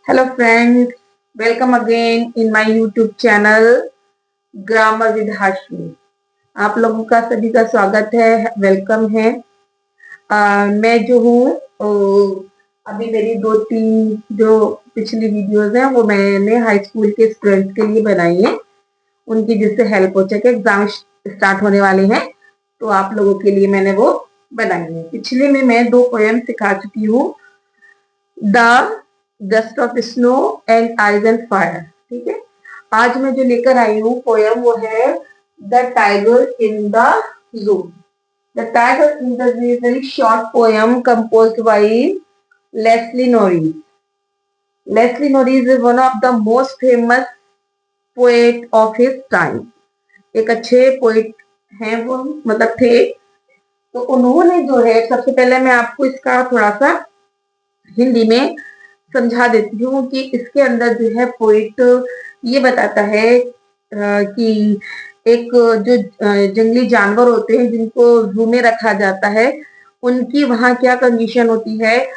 Hello friends, welcome again in my YouTube channel grammar with Hashmi. आप लोगों का सभी का स्वागत है, वेलकम है। मैं जो हूँ अभी मेरी दो तीन जो पिछली वीडियोस हैं वो मैंने हाई स्कूल के स्टूडेंट्स के लिए बनाई है, उनकी जिससे हेल्प हो सके। एग्जाम स्टार्ट होने वाले हैं तो आप लोगों के लिए मैंने वो बनाई है। पिछले में मैं दो पोएम सिखा चुकी हूँ, the gust of snow and eyes and fire. ठीक है, आज मैं जो लेकर आई हूँ पोयम वो है the tiger in the zoo. The tiger in the zoo is very short poem composed by Leslie Norris. Leslie Norris is one of the most famous poet of his time. एक अच्छे poet हैं वो, मतलब थे। तो उन्होंने जो है, सबसे पहले मैं आपको इसका थोड़ा सा हिंदी में समझा देती हूँ कि इसके अंदर जो है पोइट ये बताता है कि एक जो जंगली जानवर होते हैं जिनको जू में रखा जाता है, उनकी वहां क्या कंडीशन होती है,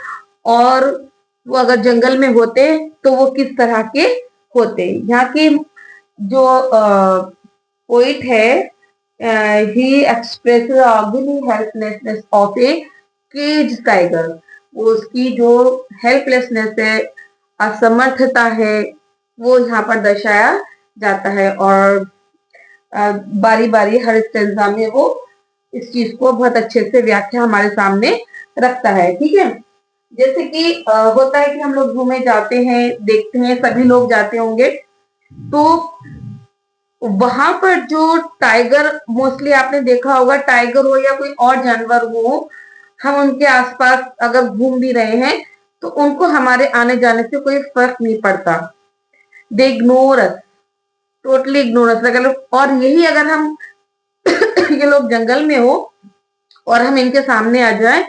और वो अगर जंगल में होते तो वो किस तरह के होते। यहाँ की जो पोइट है, he expresses agony helplessness of a cage tiger. वो उसकी जो हेल्पलेसनेस है, असमर्थता है, वो यहाँ पर दर्शाया जाता है। और बारी बारी हर स्टेंजा में वो इस चीज को बहुत अच्छे से व्याख्या हमारे सामने रखता है। ठीक है, जैसे कि होता है कि हम लोग घूमे जाते हैं, देखते हैं, सभी लोग जाते होंगे, तो वहां पर जो टाइगर, मोस्टली आपने देखा होगा, टाइगर हो या कोई और जानवर हो, हम उनके आसपास अगर घूम भी रहे हैं तो उनको हमारे आने जाने से कोई फर्क नहीं पड़ता। They ignore us, totally ignore us. और यही अगर हम ये लोग जंगल में हो और हम इनके सामने आ जाए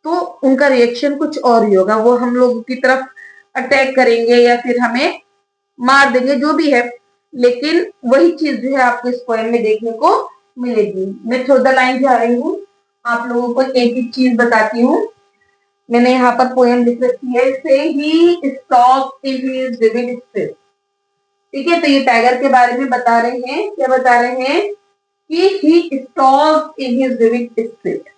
तो उनका रिएक्शन कुछ और ही होगा। वो हम लोगों की तरफ अटैक करेंगे या फिर हमें मार देंगे, जो भी है। लेकिन वही चीज जो है आपको इस पोएम में देखने को मिलेगी। मैं थ्रू द लाइन जा रही हूँ, आप लोगों को एक एक चीज बताती हूँ। मैंने यहाँ पर पोएम लिख रखी है, से he stop in his vivid spirit. ठीक है, तो ये टाइगर के बारे में बता रहे हैं। क्या बता रहे हैं कि he stop in his vivid spirit,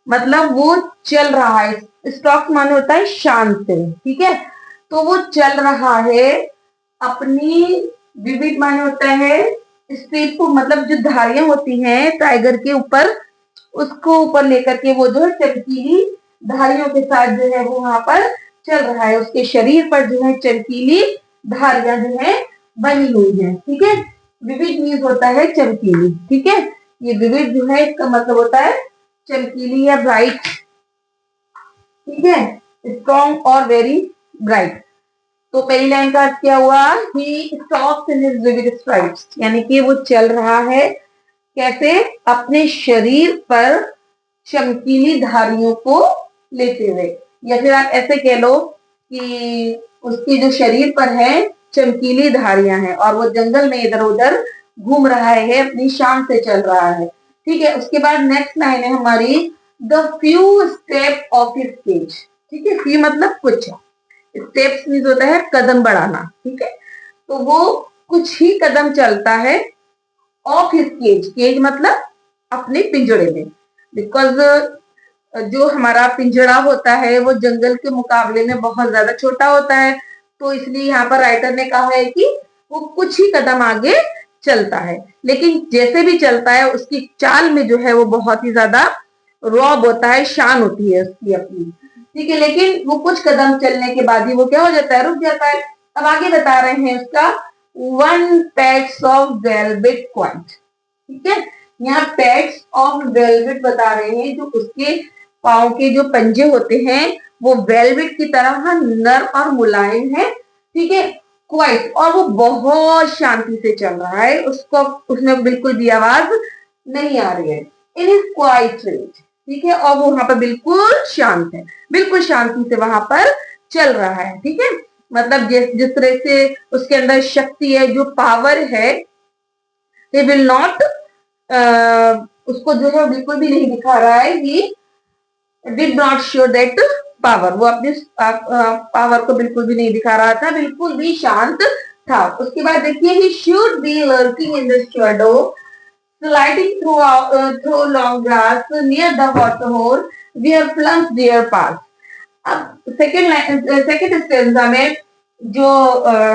मतलब वो चल रहा है। स्टॉक माने होता है शांत से। ठीक है, तो वो चल रहा है अपनी, विविड माने होता है स्पीड को, मतलब जो धारियां होती हैं टाइगर के ऊपर, उसको ऊपर लेकर के वो जो है चमकीली धारियों के साथ जो है वो वहां पर चल रहा है। उसके शरीर पर जो है चमकीली धारियां जो है बनी हुई है। ठीक है, विविड मीन्स होता है चमकीली। ठीक है, ये विविड जो है इसका मतलब होता है चमकीली या ब्राइट। ठीक है, स्ट्रॉन्ग और वेरी ब्राइट। तो पहली लाइन का अर्थ क्या हुआ, he stops in his vivid stripes, यानी कि वो चल रहा है कैसे, अपने शरीर पर चमकीली धारियों को लेते हुए। या फिर आप ऐसे कह लो कि उसके जो शरीर पर है चमकीली धारियां हैं और वो जंगल में इधर उधर घूम रहा है, अपनी शान से चल रहा है। ठीक है, उसके बाद नेक्स्ट लाइन है हमारी, the few step of his cage. ठीक है, फ्यू मतलब कुछ, स्टेप्स मीन्स होता है कदम बढ़ाना। ठीक है, तो वो कुछ ही कदम चलता है ऑफ हिज केज। केज मतलब अपने पिंजड़े में। बिकॉज जो हमारा पिंजड़ा होता है वो जंगल के मुकाबले में बहुत ज्यादा छोटा होता है, तो इसलिए यहाँ पर राइटर ने कहा है कि वो कुछ ही कदम आगे चलता है, लेकिन जैसे भी चलता है उसकी चाल में जो है वो बहुत ही ज्यादा रॉब होता है, शान होती है उसकी अपनी। ठीक है, लेकिन वो कुछ कदम चलने के बाद ही वो क्या हो जाता है, रुक जाता है। अब आगे बता रहे हैं उसका, one pets of velvet quant. ठीक है, यहाँ पैट्स ऑफ वेलवेट बता रहे हैं, जो उसके पाँव के जो पंजे होते हैं वो वेलवेट की तरह नरम और मुलायम है। ठीक है, क्वाइट, और वो बहुत शांति से चल रहा है, उसको उसमें बिल्कुल भी आवाज नहीं आ रही है। इन इज क्वाइट रेट। ठीक है, और वो वहां पर बिल्कुल शांत है, बिल्कुल शांति से वहां पर चल रहा है। ठीक है, मतलब जिस तरह से उसके अंदर शक्ति है, जो पावर है, दे विल नॉट, उसको जो है बिल्कुल भी नहीं दिखा रहा है, he did not show that power, वो अपनी पावर को बिल्कुल भी नहीं दिखा रहा था, बिल्कुल भी शांत था। उसके बाद देखिए, ही should be lurking in the shadow sliding through long grass near the water hole where plums deer pass. अब सेकंड स्टेंजा में जो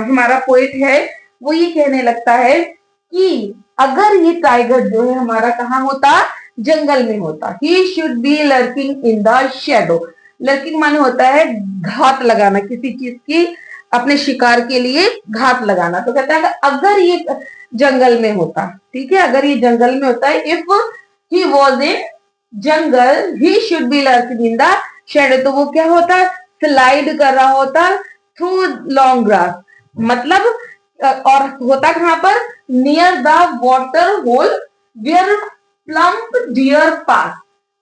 हमारा पोइट है वो ये कहने लगता है कि अगर ये टाइगर जो है हमारा कहाँ होता, जंगल में होता, ही should be lurking in the shadow. Lurking माने होता है घात लगाना, किसी चीज की अपने शिकार के लिए घात लगाना। तो कहता है अगर ये जंगल में होता, ठीक है, अगर ये जंगल में होता है, if he was in jungle he should be lurking in the shadow, तो वो क्या होता, स्लाइड कर रहा होता थ्रू लॉन्ग ग्रास, मतलब और होता कहां पर, near the water hole where plump deer pass.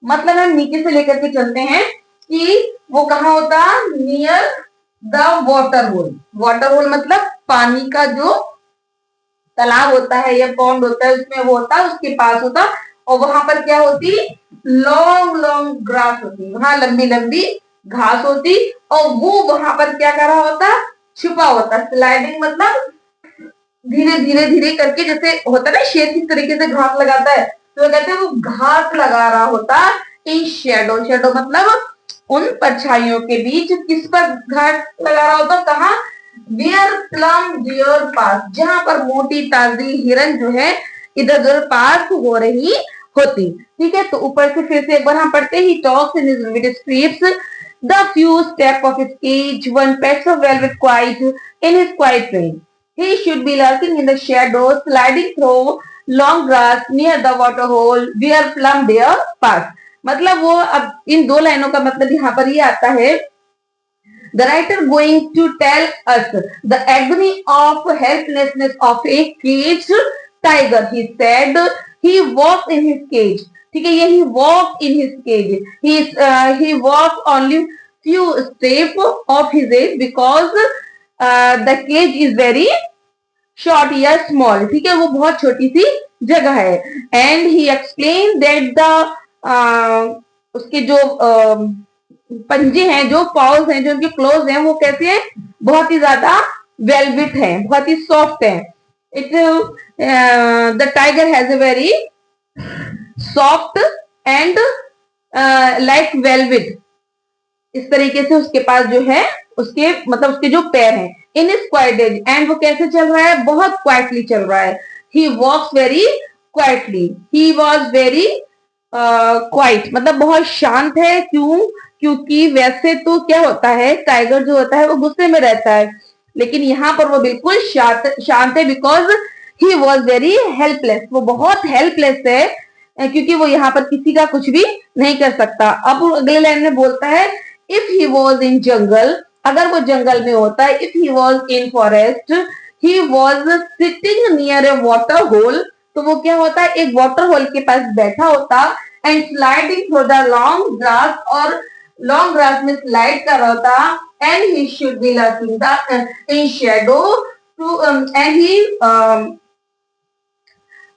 मतलब हम नीचे से लेकर के चलते हैं कि वो कहाँ होता, near the water hole. Water hole मतलब पानी का जो तालाब होता है या पॉन्ड होता है उसमें वो होता, उसके पास होता, और वहां पर क्या होती, लॉन्ग लॉन्ग ग्रास होती, वहां लंबी लंबी घास होती, और वो वहां पर क्या कर रहा होता, छुपा होता। स्लाइडिंग मतलब धीरे धीरे धीरे करके, जैसे होता है ना शेर किस तरीके से घास लगाता है, तो कहते हैं वो घास लगा रहा होता इन शेडो। शेडो मतलब उन परछाइयों के बीच किस पर घास लगा रहा होता, कहा, वियर प्लम डियर पास, जहां पर मोटी ताजी हिरन जो है इधर उधर पास हो रही होती। ठीक है, तो ऊपर से फिर से एक बार हम पढ़ते ही, talks in his vivid scripts the few step of his cage, one pecks of velvet quiet in his quiet train. He should be lurking in the shadows, sliding through long grass near the water hole where plum deer pass. मतलब वो अब इन दो लाइनों का मतलब यहाँ पर ये आता है, the writer going to tell us the agony of helplessness of a caged tiger. He said he walked in his cage. ठीक है, ये he walked in his cage. He walked only few steps of his age because the cage is very short या small. ठीक है, वो बहुत छोटी सी जगह है. And he explained that the उसके जो पंजे हैं, जो पाउस हैं, जो उनके क्लोज हैं, वो कैसे हैं, बहुत ही ज्यादा वेलवेट हैं, बहुत ही सॉफ्ट हैं. It the tiger has a very soft and like velvet, इस तरीके से उसके पास जो है, उसके मतलब उसके जो पैर हैं, इन इज क्वाइट एज, एंड वो कैसे चल रहा है, बहुत क्वाइटली चल रहा है. He walks very quietly, he was very quiet मतलब बहुत शांत है. क्यों, क्योंकि वैसे तो क्या होता है, टाइगर जो होता है वो गुस्से में रहता है, लेकिन यहाँ पर वो बिल्कुल शांत है, because he was very helpless, वो बहुत हेल्पलेस है, क्योंकि वो यहाँ पर किसी का कुछ भी नहीं कर सकता. अब अगले लाइन में बोलता है, इफ ही वॉज इन जंगल, अगर वो जंगल में होता है, if he was in forest, he was sitting near a water hole, तो वो क्या होता है, एक वाटर होल के पास बैठा होता, and sliding through the long grass, और लॉन्ग ग्रास में स्लाइड कर रहा होता, and he should be lurking the in shadow too, and he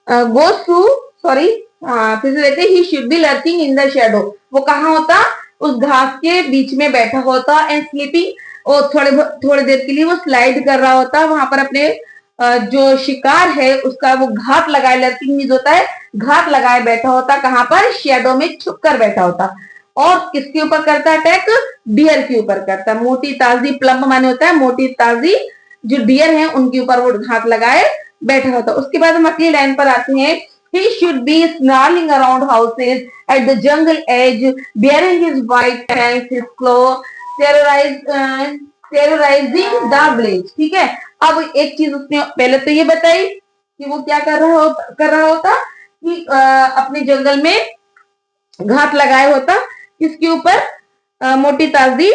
goes to, sorry फिर से देखते, he should be lurking in the shadow, वो कहाँ होता, उस घास के बीच में बैठा होता, एंड स्लीपिंग, और थोड़ी देर के लिए वो स्लाइड कर रहा होता, वहां पर अपने जो शिकार है उसका वो घात लगाए, लर्किंग मीन्स होता है घात लगाए बैठा होता, कहां पर, शेडो में छुप कर बैठा होता. और किसके ऊपर करता है अटैक, डियर के ऊपर करता है. मोटी ताजी, प्लम्प माने होता है मोटी ताजी, जो डियर है उनके ऊपर वो घात लगाए बैठा होता. उसके बाद हम अगली लाइन पर आते हैं, he should be snarling around houses at the jungle edge, bearing his white fangs, his claw, terrorizing the village. ठीक है, अब एक चीज उसने पहले तो ये बताई कि वो क्या कर रहा होता कि अपने जंगल में घात लगाए होता, किसके ऊपर, मोटी ताजी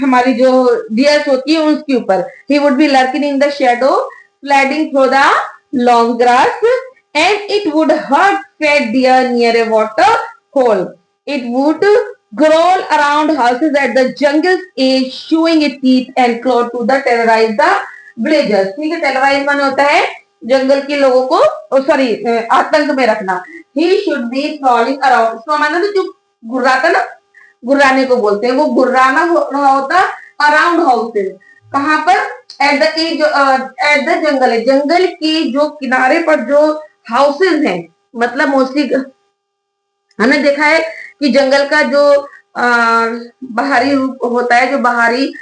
हमारी जो डियर्स होती है उसके ऊपर. he would be lurking in the shadow, sliding through the long grass, and it would hurt fat deer near a water hole. It would crawl around houses at the jungle's edge, showing its teeth and claw to the terrorize the villagers. ठीक है, terrorize माने होता है जंगल के लोगों को, sorry आतंक में रखना. He should be crawling around, इसका माना जो घुर्राता ना, गुर्राने को बोलते हैं। वो गुर्राना होता अराउंड हाउसेज, कहाँ पर, at the edge, at the jungle है, जंगल की जो किनारे पर जो हाउसेज हैं, मतलब मोस्टली हमने देखा है कि जंगल का जो बाहरी रूप होता है, जो बाहरी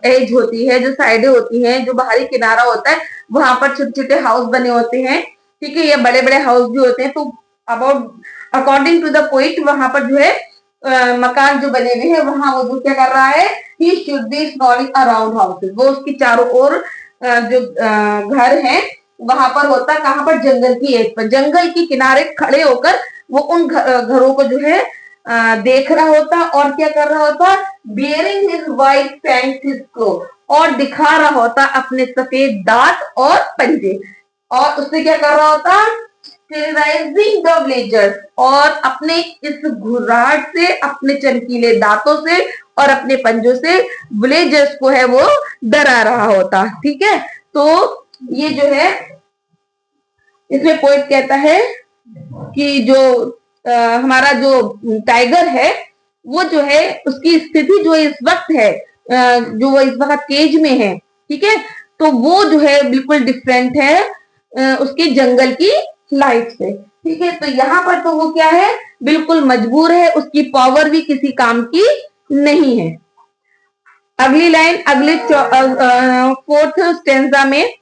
एज होती है, जो साइडें होती हैं, जो बाहरी किनारा होता है, वहां पर छोटे छोटे हाउस बने होते हैं, ठीक है, या बड़े बड़े हाउस भी होते हैं। तो about according to the poet, वहां पर जो है मकान जो बने हुए हैं, वहां वो जो क्या कर रहा है, he should be snoring around houses, वो उसकी चारों ओर जो घर है वहां पर होता, कहां पर, जंगल की एज पर, जंगल के किनारे खड़े होकर वो उन घरों को जो है देख रहा होता और क्या कर रहा होता, बियरिंग हिज वाइट फैंक्स को, और दिखा रहा होता अपने सफेद दांत और पंजे, और उससे क्या कर रहा होता, टेरराइजिंग द विलेजर्स, और अपने इस घुर्राहट से, अपने चमकीले दांतों से और अपने पंजों से विलेजर्स को है वो डरा रहा होता। ठीक है, तो ये जो है इसमें पोइट कहता है कि जो हमारा जो टाइगर है, वो जो है उसकी स्थिति जो इस वक्त है, जो वो इस वक्त केज में है, ठीक है, तो वो जो है बिल्कुल डिफरेंट है उसके जंगल की लाइफ से। ठीक है, तो यहाँ पर तो वो क्या है, बिल्कुल मजबूर है, उसकी पावर भी किसी काम की नहीं है। अगली लाइन, अगले फोर्थ स्टेंजा में,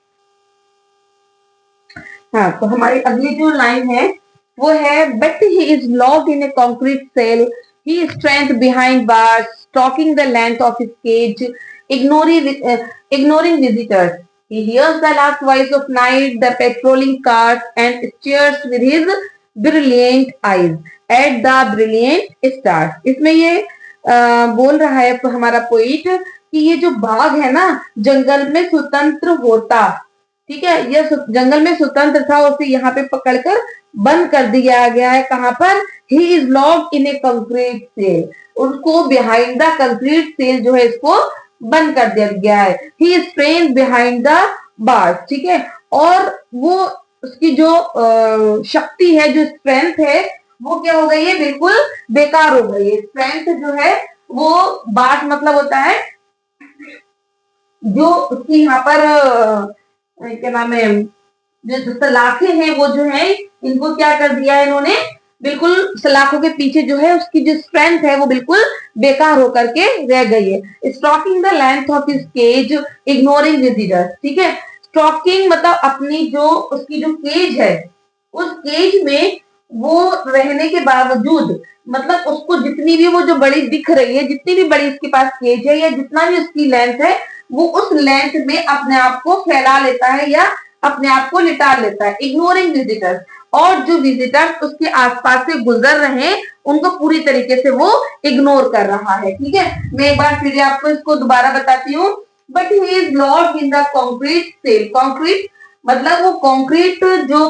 हाँ, तो हमारी अगली जो लाइन है वो है, but he is locked in a concrete cell, he strength behind bars, stalking the length of his cage, ignoring visitors. He hears the last voice of night, the patrolling cars, and stares with his brilliant eyes at the brilliant stars. इसमें ये बोल रहा है हमारा poet कि ये जो बाघ है ना, जंगल में स्वतंत्र होता, ठीक है, यह जंगल में स्वतंत्र था, उसे यहाँ पे पकड़कर बंद कर दिया गया है। कहाँ पर, he is locked in a concrete cell, उसको बिहाइंड द कंक्रीट सेल जो है इसको बंद कर दिया गया है। He is train behind the bars, ठीक है, और वो उसकी जो शक्ति है, जो स्ट्रेंथ है, वो क्या हो गई है, बिल्कुल बेकार हो गई है। स्ट्रेंथ जो है वो, बार्स मतलब होता है जो उसकी यहाँ पर क्या नाम है, जो सलाखें हैं वो जो है, इनको क्या कर दिया है इन्होंने, बिल्कुल सलाखों के पीछे जो है उसकी जो स्ट्रेंथ है वो बिल्कुल बेकार होकर के रह गई है। Stalking the length of his cage, ignoring visitors, ठीक है, स्टॉकिंग मतलब अपनी जो उसकी जो केज है, उस केज में वो रहने के बावजूद, मतलब उसको जितनी भी वो जो बड़ी दिख रही है, जितनी भी बड़ी उसके पास केज है, या जितना भी उसकी लेंथ है, वो उस लेंथ में अपने आप को फैला लेता है या अपने आप को लिटा लेता है। इग्नोरिंग विजिटर्स, और जो विजिटर्स उसके आसपास से गुजर रहे हैं उनको पूरी तरीके से वो इग्नोर कर रहा है। ठीक है, मैं एक बार फिर आपको इसको दोबारा बताती हूँ। But he is lord in the concrete cell, concrete मतलब वो कॉन्क्रीट जो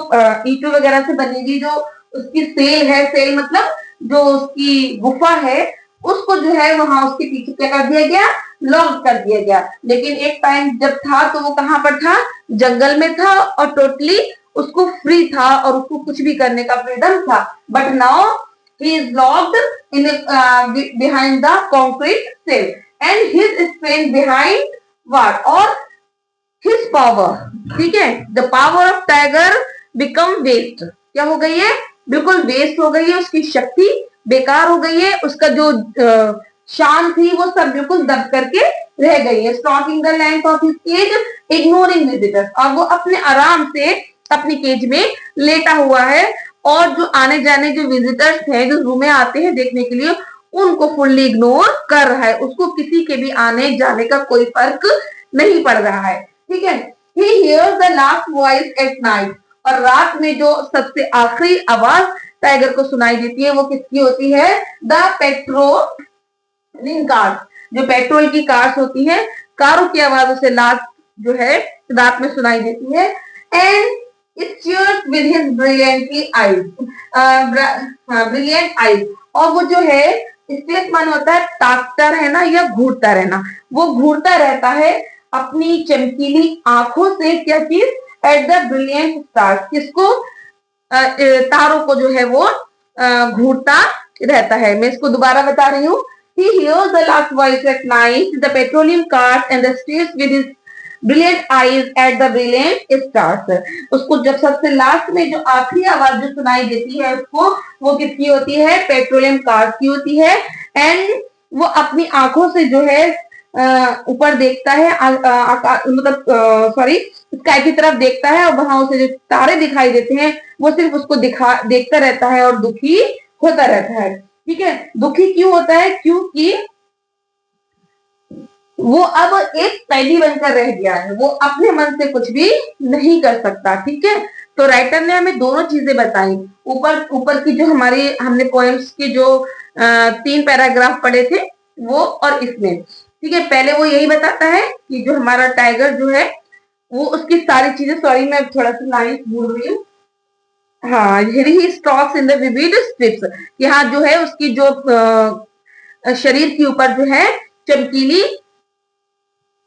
ईंटों वगैरह से बनी हुई जो उसकी सेल है, सेल मतलब जो उसकी गुफा है, उसको जो है वहां उसके पीछे क्या कर दिया गया, लॉक कर दिया गया। लेकिन एक टाइम जब था तो वो कहां पर था, जंगल में था, और टोटली उसको फ्री था और उसको कुछ भी करने का फ्रीडम था। But now he is locked in behind the concrete cell and his strength behind what, और हिज पावर, ठीक है, the power of tiger become waste, क्या हो गई है, बिल्कुल वेस्ट हो गई है, उसकी शक्ति बेकार हो गई है, उसका जो शान थी वो सब बिल्कुल दब करके रह गई है। Stalking the length of his cage, ignoring visitors, और वो अपने आराम से अपनी केज में लेटा हुआ है, और जो आने जाने जो विजिटर्स हैं, जो रूम में आते हैं देखने के लिए, उनको फुल्ली इग्नोर कर रहा है, उसको किसी के भी आने जाने का कोई फर्क नहीं पड़ रहा है। ठीक है, he hears the last voice at night, और रात में जो सबसे आखिरी आवाज टाइगर को सुनाई देती है वो किसकी होती है, द पेट्रोलिंग कार्स, जो पेट्रोल की कार्स होती है, कारों की आवाज उसे लास्ट जो है रात में सुनाई देती है। And it cheers with his brilliantly eyes, brilliant eyes, और वो जो है स्टेट मान होता है ताकता रहना या घूरता रहना, वो घूरता रहता है अपनी चमकीली आंखों से, क्या चीज, एट द ब्रिलियंट स्टार्स, किसको, तारों को जो है वो घूरता रहता है। मैं इसको दोबारा बता रही हूँ। He hears the last voice at night, the petroleum cart and the stares with his brilliant eyes at the brilliant stars. उसको जब सबसे लास्ट में जो आखिरी आवाज जो सुनाई देती है उसको, वो किसकी होती है? पेट्रोलियम कार्स की होती है। एंड वो अपनी आंखों से जो है ऊपर देखता है, मतलब सॉरी स्काई की तरफ देखता है, और वहां उसे जो तारे दिखाई देते हैं वो सिर्फ उसको देखता रहता है और दुखी होता रहता है। ठीक है, दुखी क्यों होता है? क्योंकि वो अब एक कैदी बनकर रह गया है, वो अपने मन से कुछ भी नहीं कर सकता। ठीक है, तो राइटर ने हमें दोनों चीजें बताई। ऊपर ऊपर की जो हमारी हमने पोएम्स के जो 3 पैराग्राफ पढ़े थे वो, और इसमें ठीक है, पहले वो यही बताता है कि जो हमारा टाइगर जो है वो उसकी सारी चीजें, सॉरी मैं थोड़ा सा लाइन भूल रही हूँ। हाँ, he stocks in the vivid strips, यहाँ जो है उसकी जो शरीर के ऊपर जो है चमकीली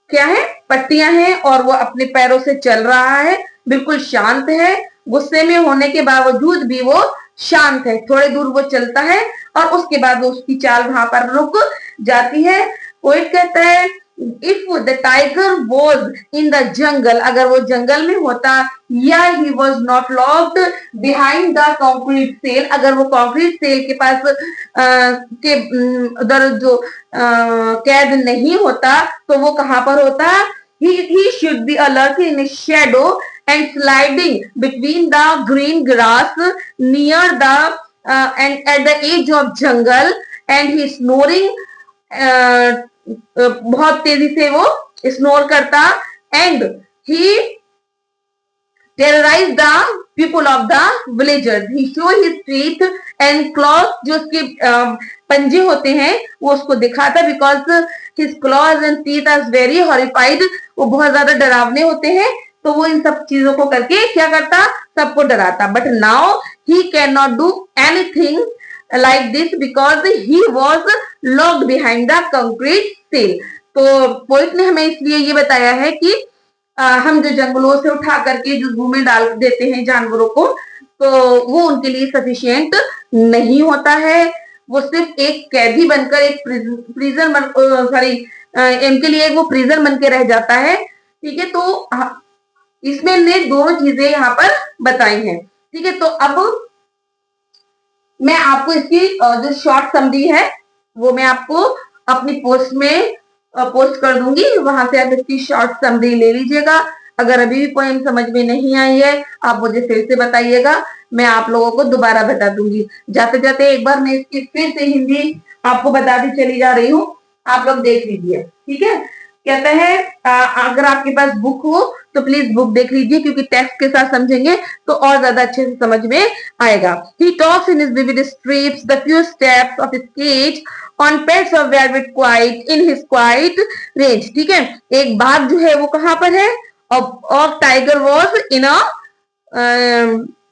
क्या है? पट्टियां हैं, और वो अपने पैरों से चल रहा है, बिल्कुल शांत है, गुस्से में होने के बावजूद भी वो शांत है। थोड़े दूर वो चलता है और उसके बाद वो उसकी चाल वहां पर रुक जाती है। पोइट कहता है if the tiger was in the jungle, अगर वो जंगल में होता, या he was not locked behind the concrete cell, अगर वो कॉन्क्रीट सेल के पास के उधर जो कैद नहीं होता, तो वो कहां पर होता? he should be alert in a shadow and sliding between the green grass near the and at the edge of jungle, and he snoring, बहुत तेजी से वो स्नोर करता, and he terrorize the people of the villagers. He show his teeth and claws, जो उसके पंजे होते हैं वो उसको दिखाता, because his claws and teeth are very horrified, वो बहुत ज्यादा डरावने होते हैं, तो वो इन सब चीजों को करके क्या करता? सबको डराता। But now he cannot do anything like this because he was locked behind the concrete seal. तो पोइट ने हमें इसलिए ये बताया है कि हम जो जंगलों से उठा करके जो जू में डाल देते हैं जानवरों को, तो वो उनके लिए सफिशिएंट नहीं होता है। वो सिर्फ एक कैदी बनकर, एक प्रिजन सॉरी इनके लिए वो प्रिजन बन के रह जाता है। ठीक है, तो इसमें ने दोनों चीजें यहाँ पर बताई हैं। ठीक है, तो अब मैं आपको इसकी जो शॉर्ट समरी है वो मैं आपको अपनी पोस्ट में पोस्ट कर दूंगी, वहां से आप इसकी शॉर्ट समरी ले लीजिएगा। अगर अभी भी पोएम समझ में नहीं आई है आप मुझे फिर से बताइएगा, मैं आप लोगों को दोबारा बता दूंगी। जाते जाते एक बार मैं इसकी फिर से हिंदी आपको बताती चली जा रही हूँ, आप लोग देख लीजिए। ठीक है, कहता है अगर आपके पास बुक हो तो प्लीज बुक देख लीजिए, क्योंकि टेक्स्ट के साथ समझेंगे तो और ज्यादा अच्छे से समझ में आएगा। He talks in his vivid streets, the few steps of his cage on pets of velvet quiet in his quiet range. ठीक है, एक बाघ जो है वो कहाँ पर है? और tiger was in a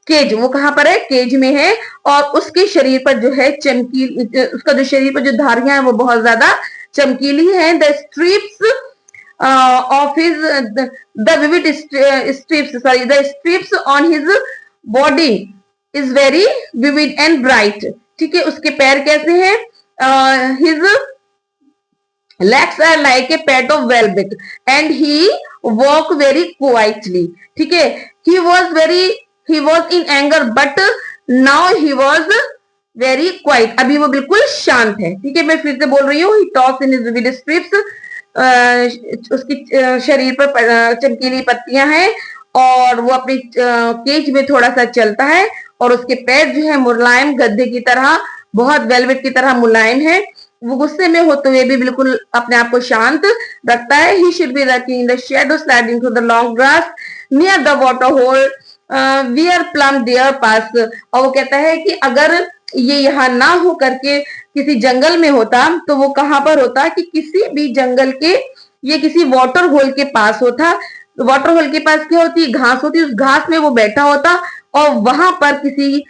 cage, वो कहाँ पर है? केज में है, और उसके शरीर पर जो है चमकीली, उसका जो शरीर पर जो धारियां है वो बहुत ज्यादा चमकीली है। The strips of his the vivid strips, sorry the strips on his body is very vivid and bright. ठीक है, उसके पैर कैसे हैं? His legs are like a pad of velvet and he walk very quietly. ठीक है, he was in anger but now he was very quiet, अभी वो बिल्कुल शांत है। ठीक है, मैं फिर से बोल रही हूँ, he talks in his vivid strips, उसकी शरीर पर चमकीली पत्तियां हैं, और वो अपनी केज में थोड़ा सा चलता है, और उसके पैर जो है मुलायम गद्दे की तरह, बहुत वेलवेट की तरह मुलायम है। वो गुस्से में होते हुए भी बिल्कुल अपने आप को शांत रखता है। He should be lurking in the shadow, sliding through the long grass near the water hole where plum deer pass. और वो कहता है कि अगर ये यहाँ ना हो करके किसी जंगल में होता तो वो कहाँ पर होता? कि किसी भी जंगल के, ये किसी वाटर होल के पास होता। वाटर होल के पास क्या होती है? घास होती है, उस घास में वो बैठा होता और वहां पर किसी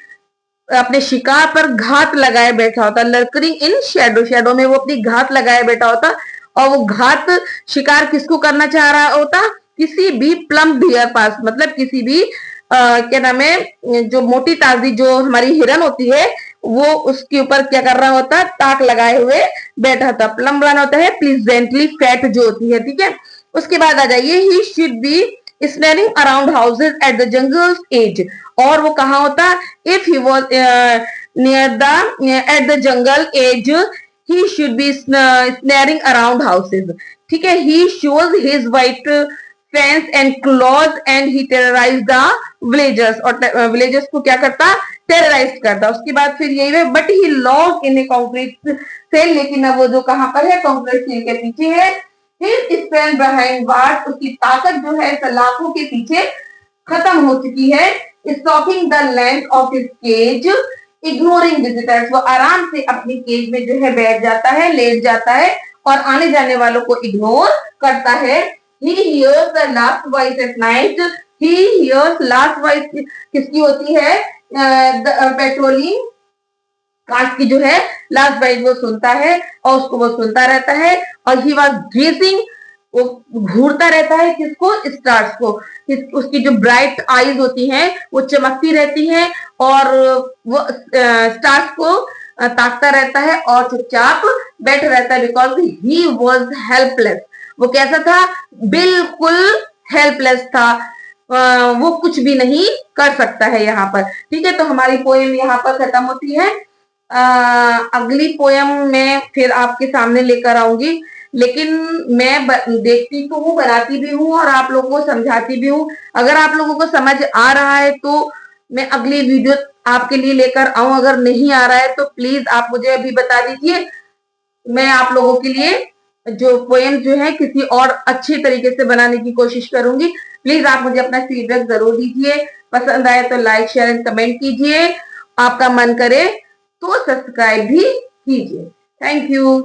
अपने शिकार पर घात लगाए बैठा होता। लर्करिंग इन शैडो, शैडो में वो अपनी घात लगाए बैठा होता, और वो घात शिकार किसको करना चाह रहा होता? किसी भी प्लम डियर पास, मतलब किसी भी क्या नाम है, जो मोटी ताजी जो हमारी हिरन होती है वो उसके ऊपर क्या कर रहा होता है, ताक लगाए हुए बैठा था। प्लम वन होता है प्लीजेंटली फैट जो होती है, ठीक है। उसके बाद आ जाइए, he should be snarling around houses at the jungles edge, और वो कहाँ होता, if he was near the at the jungle edge he should be snarling around houses, ठीक है। He shows his white fence and claws and he terrorise the villagers, और villagers को क्या करता, टेरराइज करता। उसके बाद फिर यही है, but he long in a concrete cell, लेकिन अब वो जो कहां पर है, कॉन्क्रीट सेल के पीछे है। हिज स्ट्रेंथ बिहाइंड बार्स, उसकी ताकत जो है सलाखों के पीछे खत्म हो चुकी है। Stalking the length of his cage, ignoring visitors, वो आराम से अपनी केज में जो है बैठ जाता है, लेट जाता है और आने जाने वालों को इग्नोर करता है। He hears the last voice at night. He hears last voice किसकी होती है, पेट्रोलिंग कास्ट की जो है लास्ट वाइज वो सुनता है और उसको वो सुनता रहता है। और ही वॉज गेजिंग, वो घूरता रहता है किसको, स्टार्स को। उसकी जो ब्राइट आईज होती हैं वो चमकती रहती हैं और वो स्टार्स को ताकता रहता है और चुपचाप बैठ रहता है, बिकॉज ही वॉज हेल्पलेस। वो कैसा था, बिल्कुल हेल्पलेस था, वो कुछ भी नहीं कर सकता है यहाँ पर, ठीक है। तो हमारी पोएम यहाँ पर खत्म होती है। अगली पोएम मैं फिर आपके सामने लेकर आऊंगी, लेकिन मैं देखती तो हूँ, बनाती भी हूँ और आप लोगों को समझाती भी हूँ। अगर आप लोगों को समझ आ रहा है तो मैं अगली वीडियो आपके लिए लेकर आऊं, अगर नहीं आ रहा है तो प्लीज आप मुझे अभी बता दीजिए, मैं आप लोगों के लिए जो पोएम जो है किसी और अच्छे तरीके से बनाने की कोशिश करूंगी। प्लीज आप मुझे अपना फीडबैक जरूर दीजिए, पसंद आए तो लाइक शेयर एंड कमेंट कीजिए, आपका मन करे तो सब्सक्राइब भी कीजिए। Thank you.